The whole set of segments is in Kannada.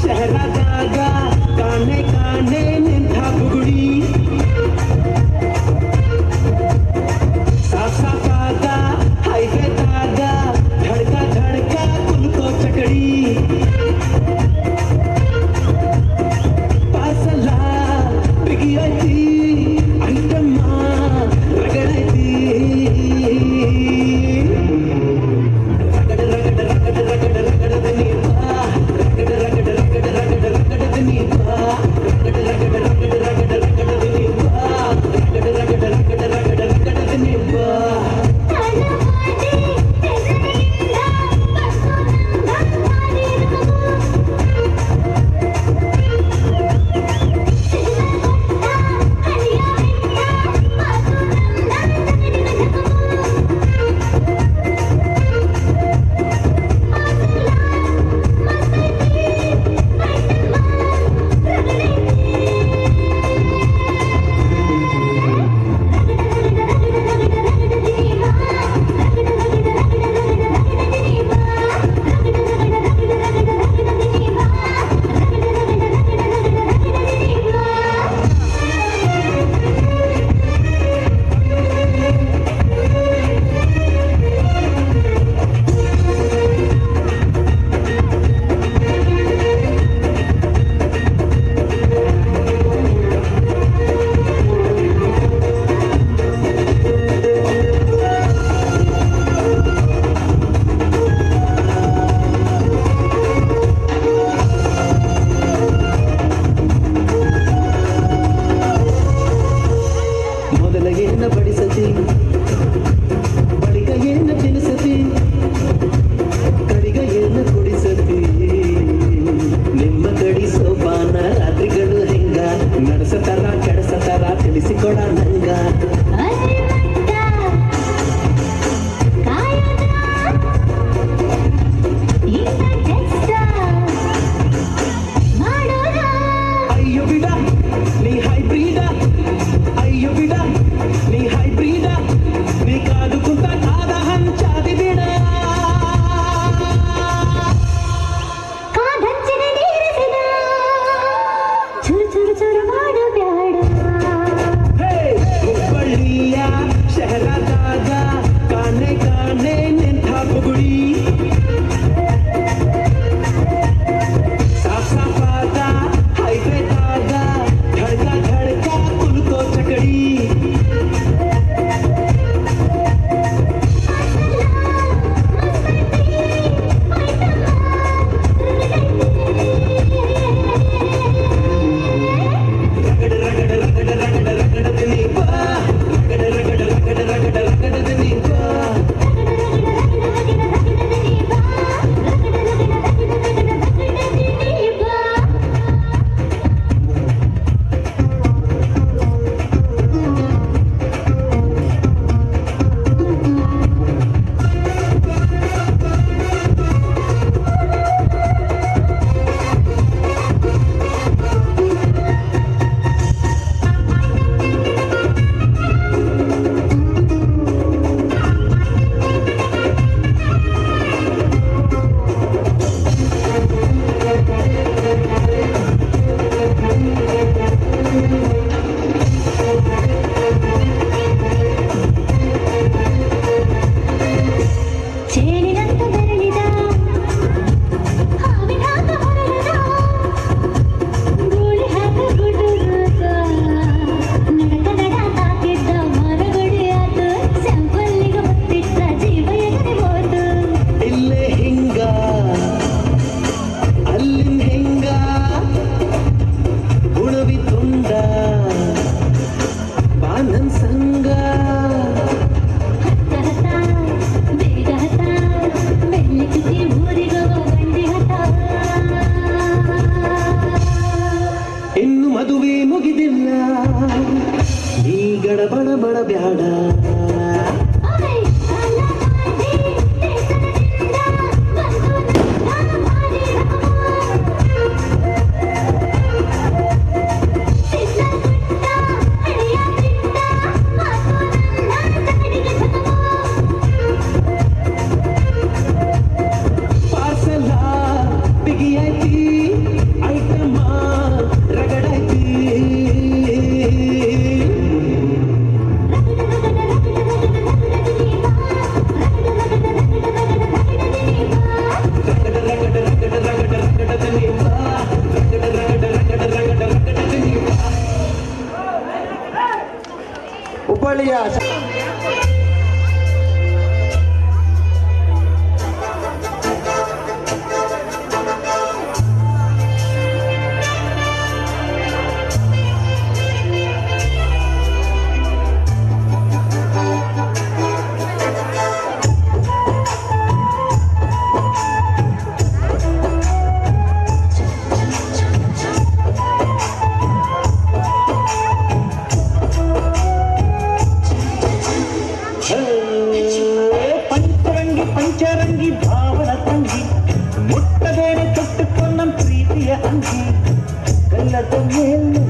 ಶಹರದಾಗ ಕಾಣೆ ಕಾಣೆ ನಿಂತ ಬುಗುಡಿ ಸಾಫ್ ಸಾಫಾದ ಹೈವೇದಾಗ ಧಡ್ಕ ಧಡ್ಕ ಕುಲ್ಕೋ ಚಕಡಿ ಪಾರ್ಸಲ ಬಿಗಿಯೈತಿ ಐಟಮ್ಮ ರಗಡೈತಿ ಬಡಿಸತಿ ಬಳಿಕ ಏನು ತಿನ್ನಿಸತಿ ಕಡಿಗ ಏನು ಕುಡಿಸತಿ ನಿಮ್ಮ ಕಡಿ ಸೋಪಾನ ರಾತ್ರಿಗಳು ಹೆಂಗ ನಡೆಸತಾರ ಕೆಡಸತಾರ ತಿಳಿಸಿಕೊಡ ನಂಗ ಅಯ್ಯೋ ಬಿಡ ನೀ ಹೈಬ್ರಿಡ ಅಯ್ಯೋ ಬಿಡ ನೀ ಹೈಬ್ರಿಡ ನೀ ಕಾದು ಕುಂತ ಕಾದ ಹಂಚಾದಿ ಬಿಡ ಕಾದಂಚಿನ ನೀರಿಸಿದ ಚುರು ಚುರು ಚುರು ಮಾಡು ಬ್ಯಾಡ ಹುಬ್ಬಳ್ಳಿಯ ಶಹರದಾಗ ಕಾಣೆ ಕಾಣೆ ನಿಂತ ಬುಗುಡಿ ಸಾಫ್ ಸಾಫಾದ ಹೈವೇದಾಗ ಧಡ್ಕ ಧಡ್ಕ ಕುಲ್ಕೋ ಚಕಡಿ ಚೇಳಿನಂತ ಬೆರಳಿದ ಹಾವಿನಾಗ ಹೊರಳಿದ ಗೋಳಿ ಹಾಕ ಗುಡುಗಾಕ ನಡಕ ನಡ ತಾಕಿದ್ದ ಮರಗಡಿಯಾತ ಸ್ಯಾಂಪಲ್ಲಿಗ ಮತ್ತಿದ್ದ ಜೀವ ಎಗರಿ ಹೋತು ಇಲ್ಲೇ ಹಿಂಗ ಅಲ್ಲಿನ್ ಹೆಂಗ ಉಣವಿ ತುಂಡ ಬಾನನ್ ಸಂಗ ಹತ್ತ ಬೇಗ ಹತ ಬೆಳ್ಳಿಗೆ ಊರಿಗವ ಬಂಡಿ ಹತ ಇನ್ನು ಮದುವೆ ಮುಗಿದಿಲ್ಲ ಈ ಗಡಬಡ ಬಡ ಬ್ಯಾಡ ಪಾರ್ಸಲ ಬಿಗಿಯೈತಿ ಪಂಚರಂಗಿ ಭಾವನ ತಂಗಿ ಮುಟ್ಟದೇನೆ ತೊಟ್ಟುಕೊಂಡ ಪ್ರೀತಿಯ ಅಂಗಿ ಕಲ್ಲದ ಮೇಲೆ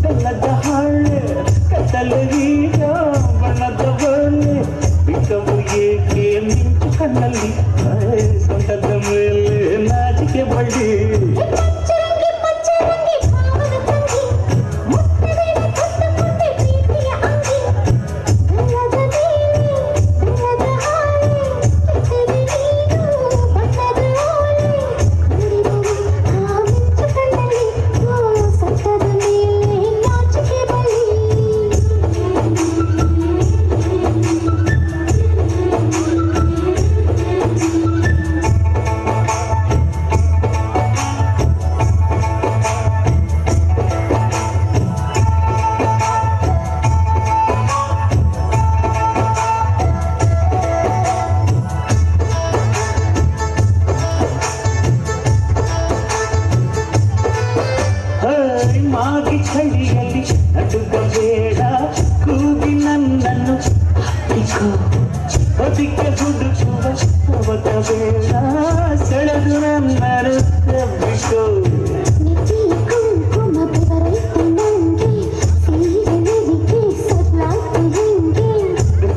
ಕಲ್ಲದ ಹಾಳೆ ಕತ್ತಲೀಗ ಬಣ್ಣದ ಬಳ್ಳೆ ಬಿಟ್ಟವು ಏಕೆ ಮಿಂಚು ಕಣ್ಣಲ್ಲಿ ಸೊಂಟದ ಮೇಲೆ ನಾಚಿಕೆ ಬಳ್ಳಿ ಮಾಗಿ ಚಳಿಯಲ್ಲಿ ನಡುಗಬೇಡ ಕೂಗಿ ನನ್ನನ್ನು ಬದುಕೆ ಹುಡುಕುವ ಅವತ ಬೇಡ ಸೆಳೆದು ನನ್ನನ್ನು ಬಿಟ್ಟು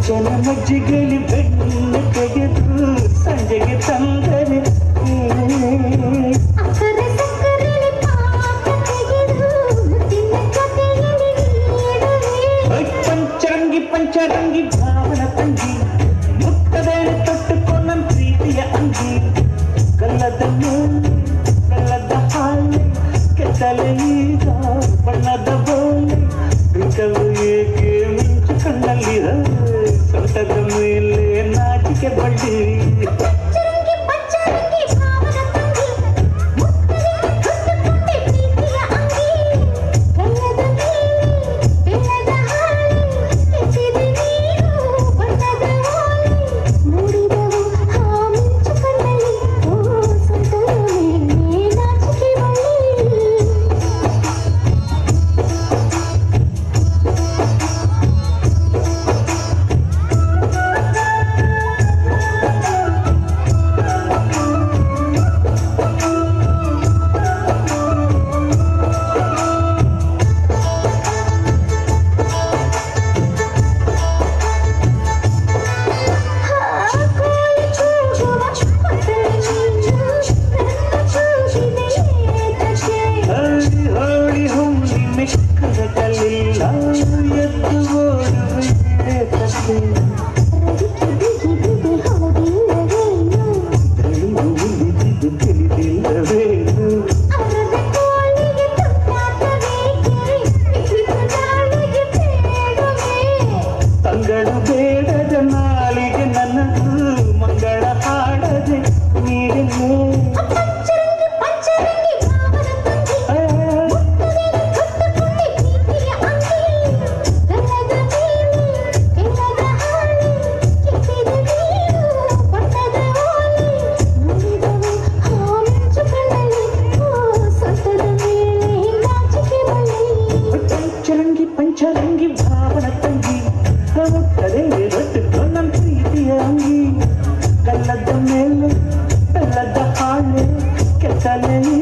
ಜನ ಮಜ್ಜಿಗೆಯಲ್ಲಿ ಬೆಣ್ಣೆ ತೆಗೆದು ಸಂಜೆಗೆ ತಂದರೆ ಪಂಚರಂಗಿ ಭಾವನ ತಂಗಿ ಮುಟ್ಟದೇನೆ ತೊಟ್ಟುಕೊಂಡ ಪ್ರೀತಿಯ ಅಂಗಿ ಕಲ್ಲದ ಮೇಲೆ ಕಲ್ಲದ ಹಾಳೆ ಕೆತ್ತಲೀಗ ಬಣ್ಣದ ಬೋಲೆ ಬಿಟ್ಟವು ಏಕೆ ಮಿಂಚು ಕಣ್ಣಲ್ಲಿ ಸೊಂಟದ ಮೇಲೆ ನಾಚಿಕೆ ಬಳ್ಳಿ ಬೇಡದ ನಾಲಿಗೆ ನನ್ನದು ಮಂಗಳ ಹಾಡದೆ ನೀಡಲೇ ಪಂಚರಂಗಿ ಭಾವನ ತಂಗಿ ಮುಟ್ಟದೆ ತೊಟ್ಟುಕೊಂಡ ಪ್ರೀತಿಯ ಅಂಗಿ ಕಲ್ಲದ ಮೇಲೆ ಕಲ್ಲದ ಹಾಳೆ ಕೆತ್ತಲೆ